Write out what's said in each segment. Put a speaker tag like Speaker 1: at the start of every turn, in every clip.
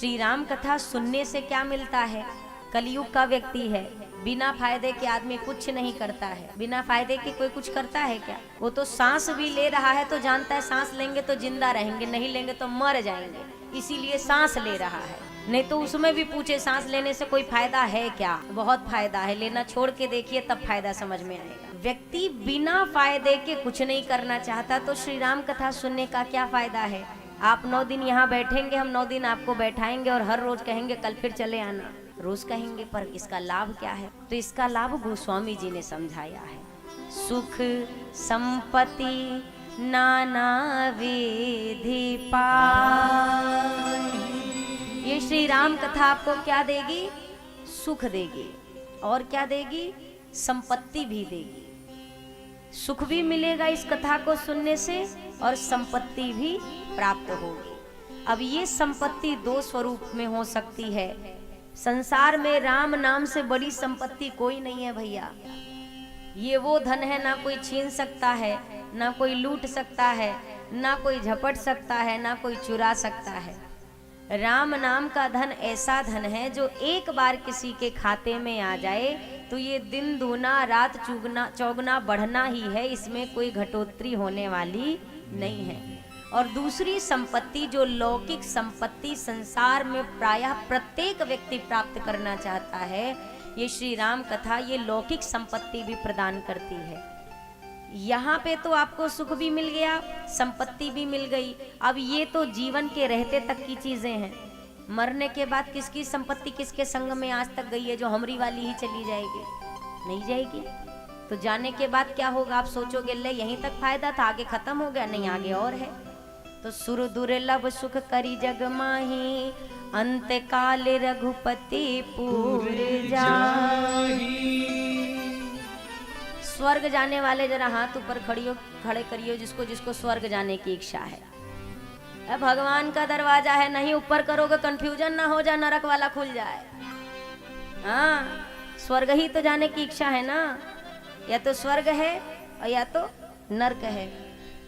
Speaker 1: श्री राम कथा सुनने से क्या मिलता है? कलयुग का व्यक्ति है, बिना फायदे के आदमी कुछ नहीं करता है। बिना फायदे के कोई कुछ करता है क्या? वो तो सांस भी ले रहा है तो जानता है सांस लेंगे तो जिंदा रहेंगे, नहीं लेंगे तो मर जाएंगे, इसीलिए सांस ले रहा है। नहीं तो उसमें भी पूछे सांस लेने से कोई फायदा है क्या? बहुत फायदा है, लेना छोड़ के देखिए तब फायदा समझ में आएगा। व्यक्ति बिना फायदे के कुछ नहीं करना चाहता तो श्री राम कथा सुनने का क्या फायदा है? आप 9 दिन यहाँ बैठेंगे, हम 9 दिन आपको बैठाएंगे और हर रोज कहेंगे कल फिर चले आना, रोज कहेंगे, पर इसका लाभ क्या है? तो इसका लाभ गोस्वामी जी ने समझाया है। सुख संपत्ति नाना विधि पाई। ये श्री राम कथा आपको क्या देगी? सुख देगी। और क्या देगी? संपत्ति भी देगी। सुख भी मिलेगा इस कथा को सुनने से और संपत्ति भी प्राप्त होगी। अब ये संपत्ति 2 स्वरूप में हो सकती है। संसार में राम नाम से बड़ी संपत्ति कोई नहीं है भैया। ये वो धन है ना कोई छीन सकता है, ना कोई लूट सकता है, ना कोई झपट सकता है, ना कोई चुरा सकता है। राम नाम का धन ऐसा धन है जो एक बार किसी के खाते में आ जाए तो ये दिन दूना रात चौगुना बढ़ना ही है, इसमें कोई घटोत्तरी होने वाली नहीं है। और दूसरी संपत्ति जो लौकिक संपत्ति संसार में प्रायः प्रत्येक व्यक्ति प्राप्त करना चाहता है, ये श्री राम कथा ये लौकिक संपत्ति भी प्रदान करती है। यहाँ पे तो आपको सुख भी मिल गया, संपत्ति भी मिल गई। अब ये तो जीवन के रहते तक की चीजें हैं। मरने के बाद किसकी संपत्ति किसके संग में आज तक गई है जो हमरी वाली ही चली जाएगी? नहीं जाएगी। तो जाने के बाद क्या होगा? आप सोचोगे ले यहीं तक फायदा था, आगे खत्म हो गया। नहीं, आगे और है। तो सुर दुर्लभ सुख करी जग माही, अंत काल रघुपति पूर जाही। स्वर्ग जाने वाले जरा हाथ ऊपर खड़े करियो जिसको जिसको स्वर्ग जाने की इच्छा है। अब भगवान का दरवाजा है, नहीं ऊपर करोगे कंफ्यूजन ना हो जाए, नरक वाला खुल जाए। हाँ, स्वर्ग ही तो जाने की इच्छा है ना। या तो स्वर्ग है और या तो नरक है।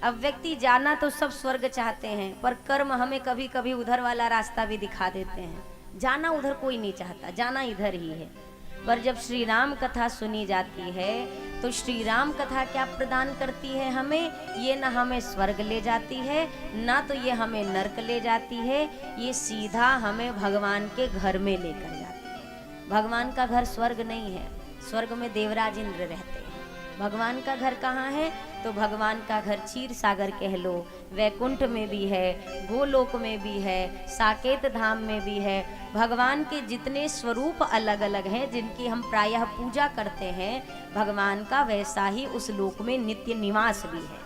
Speaker 1: अब व्यक्ति जाना तो सब स्वर्ग चाहते हैं, पर कर्म हमें कभी कभी उधर वाला रास्ता भी दिखा देते हैं। जाना उधर कोई नहीं चाहता, जाना इधर ही है। पर जब श्री राम कथा सुनी जाती है तो श्री राम कथा क्या प्रदान करती है हमें? ये ना हमें स्वर्ग ले जाती है, ना तो ये हमें नरक ले जाती है, ये सीधा हमें भगवान के घर में लेकर जाती है। भगवान का घर स्वर्ग नहीं है, स्वर्ग में देवराज इंद्र रहते हैं। भगवान का घर कहाँ है? तो भगवान का घर क्षीर सागर कह लो, वैकुंठ में भी है, गोलोक में भी है, साकेत धाम में भी है। भगवान के जितने स्वरूप अलग अलग हैं जिनकी हम प्रायः पूजा करते हैं, भगवान का वैसा ही उस लोक में नित्य निवास भी है।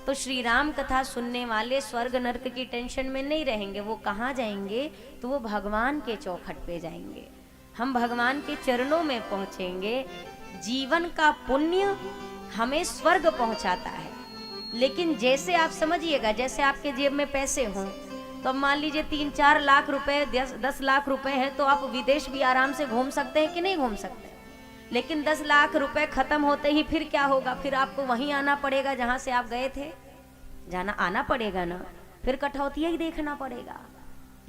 Speaker 1: तो श्री राम कथा सुनने वाले स्वर्ग नरक की टेंशन में नहीं रहेंगे। वो कहाँ जाएंगे? तो वो भगवान के चौखट पे जाएंगे। हम भगवान के चरणों में पहुँचेंगे। जीवन का पुण्य हमें स्वर्ग पहुंचाता है। लेकिन जैसे आप समझिएगा, जैसे आपके जेब में पैसे हों, तो अब मान लीजिए 3-4 लाख रुपए, 10 लाख रुपए हैं तो आप विदेश भी आराम से घूम सकते हैं कि नहीं घूम सकते? लेकिन 10 लाख रुपए खत्म होते ही फिर क्या होगा? फिर आपको वहीं आना पड़ेगा जहां से आप गए थे। आना पड़ेगा ना, फिर कटौतिया ही देखना पड़ेगा।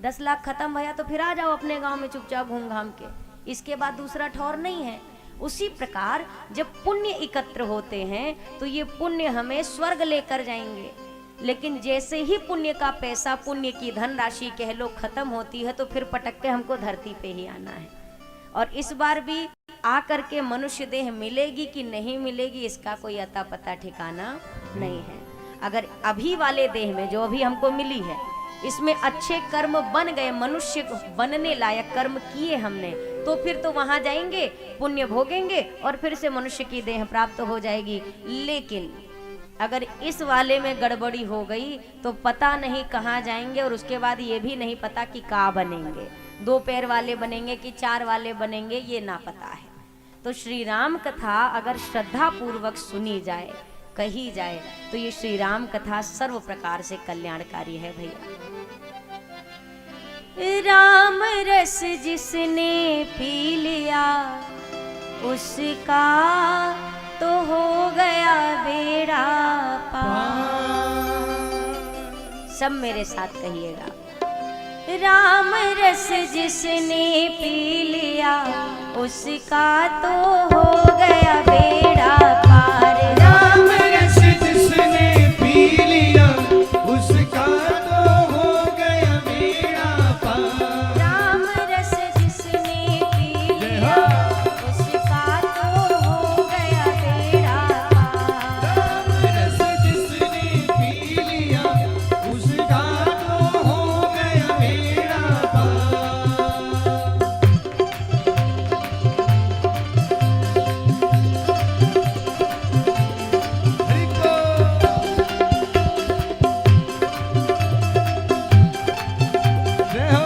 Speaker 1: 10 लाख खत्म भैया तो फिर आ जाओ अपने गाँव में चुपचाप घूम घाम के, इसके बाद दूसरा ठौर नहीं है। उसी प्रकार जब पुण्य एकत्र होते हैं तो ये पुण्य हमें स्वर्ग लेकर जाएंगे। लेकिन जैसे ही पुण्य का पैसा, पुण्य की धनराशि कह लो खत्म होती है तो फिर पटक के हमको धरती पे ही आना है। और इस बार भी आकर के मनुष्य देह मिलेगी कि नहीं मिलेगी इसका कोई अता पता ठिकाना नहीं है। अगर अभी वाले देह में जो अभी हमको मिली है इसमें अच्छे कर्म बन गए, मनुष्य बनने लायक कर्म किए हमने, तो फिर तो वहां जाएंगे, पुण्य भोगेंगे और फिर से मनुष्य की देह प्राप्त हो जाएगी। लेकिन अगर इस वाले में गड़बड़ी हो गई तो पता नहीं कहाँ जाएंगे, और उसके बाद ये भी नहीं पता कि कहाँ बनेंगे, 2 पैर वाले बनेंगे कि 4 वाले बनेंगे, ये ना पता है। तो श्री राम कथा अगर श्रद्धा पूर्वक सुनी जाए, कही जाए, तो ये श्री राम कथा सर्व प्रकार से कल्याणकारी है भैया। राम रस जिसने पी लिया उसका तो हो गया बेड़ा पार। सब मेरे साथ कहिएगा। राम रस जिसने पी लिया उसका तो हो गया बेड़ा पार।
Speaker 2: राम रस जिसने पी लिया उसका तो हो गया बेड़ा पार।
Speaker 1: राम रस जिसने पी लिया उसका तो हो गया बेड़ा पार।
Speaker 2: राम रस जिसने पी लिया उसका तो हो गया बेड़ा पार। हरि को जय हो। जय हो।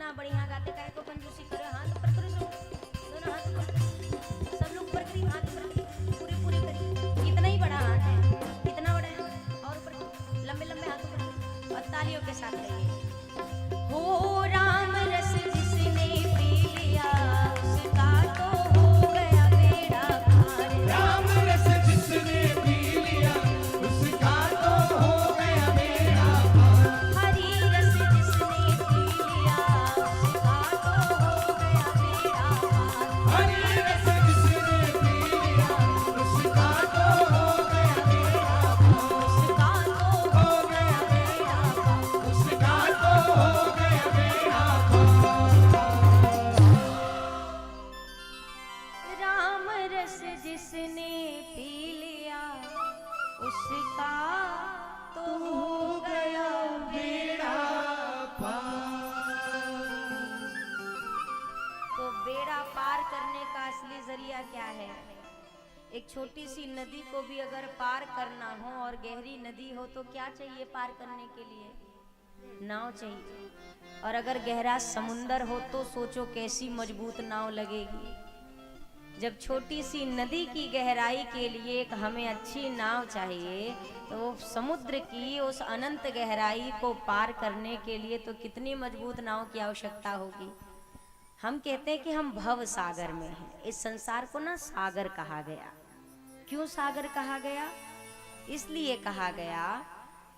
Speaker 1: इतना बढ़िया गाते काहे को कंजूसी करो, हाथ ऊपर करो सब, दोनों हाथ ऊपर करो, सब लोग ऊपर करिए, हाथ ऊपर करिए, पूरी पूरी करिए, इतना ही बड़ा हाथ है, इतना बड़ा है, और ऊपर करिए, लंबे लंबे हाथ ऊपर करिए और तालियों के साथ करिए। हो राम रस जिसने पी लिया उसका तो हो गया बेड़ा पार।
Speaker 2: राम रस जिसने पी लिया उसका तो हो गया बेड़ा पार।
Speaker 1: हरी रस जिसने पी लिया उसका तो हो गया बेड़ा पार।
Speaker 2: हरी रस जिसने पी लिया उसका तो हो गया बेड़ा पार।
Speaker 1: उसका तो हो गया बेड़ा पार।
Speaker 2: उसका तो हो गया बेड़ा पार।
Speaker 1: राम रस जिसने पी लिया उसका तो हो गया
Speaker 2: बेड़ा पार।
Speaker 1: तो बेड़ा पार करने का असली जरिया क्या है? एक छोटी सी नदी को भी अगर पार करना हो और गहरी नदी हो तो क्या चाहिए पार करने के लिए? नाव चाहिए। और अगर गहरा समुंदर हो तो सोचो कैसी मजबूत नाव लगेगी। जब छोटी सी नदी की गहराई के लिए एक हमें अच्छी नाव चाहिए तो समुद्र की उस अनंत गहराई को पार करने के लिए तो कितनी मजबूत नाव की आवश्यकता होगी। हम कहते हैं कि हम भव सागर में हैं। इस संसार को ना सागर कहा गया। क्यों सागर कहा गया? इसलिए कहा गया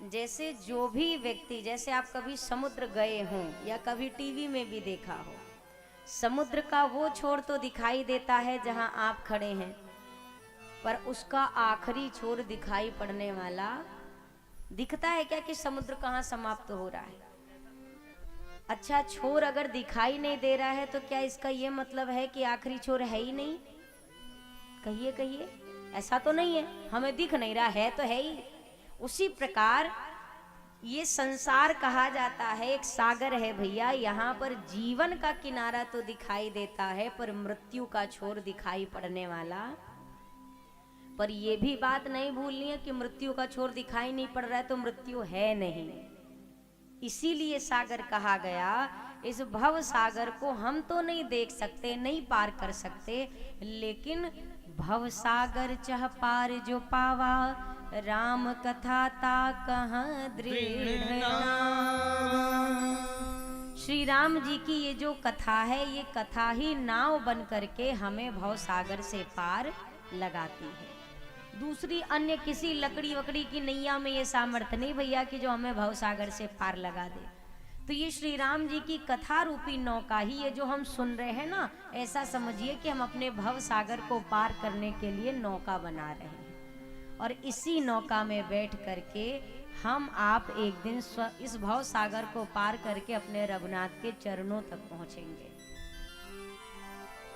Speaker 1: जैसे जो भी व्यक्ति, जैसे आप कभी समुद्र गए हों या कभी टीवी में भी देखा हो, समुद्र का वो छोर तो दिखाई देता है जहां आप खड़े हैं, पर उसका आखिरी छोर दिखाई पड़ने वाला दिखता है क्या कि समुद्र कहाँ समाप्त हो रहा है? अच्छा, छोर अगर दिखाई नहीं दे रहा है तो क्या इसका ये मतलब है कि आखिरी छोर है ही नहीं? कहिए कहिए, ऐसा तो नहीं है। हमें दिख नहीं रहा है तो है ही। उसी प्रकार ये संसार कहा जाता है एक सागर है भैया। यहाँ पर जीवन का किनारा तो दिखाई देता है पर मृत्यु का छोर दिखाई पड़ने वाला। पर यह भी बात नहीं भूलनी है कि मृत्यु का छोर दिखाई नहीं पड़ रहा है तो मृत्यु है नहीं। इसीलिए सागर कहा गया। इस भव सागर को हम तो नहीं देख सकते, नहीं पार कर सकते, लेकिन भव सागर चह पार जो पावा, राम कथा ता कहाँ दृढ़ नावा। श्री राम जी की ये जो कथा है, ये कथा ही नाव बन करके हमें भव सागर से पार लगाती है। दूसरी अन्य किसी लकड़ी वकड़ी की नैया में ये सामर्थ्य नहीं भैया कि जो हमें भव सागर से पार लगा दे। तो ये श्री राम जी की कथा रूपी नौका ही ये जो हम सुन रहे हैं ना, ऐसा समझिए कि हम अपने भव सागर को पार करने के लिए नौका बना रहे हैं। और इसी नौका में बैठ करके हम आप एक दिन इस भव सागर को पार करके अपने रघुनाथ के चरणों तक पहुंचेंगे।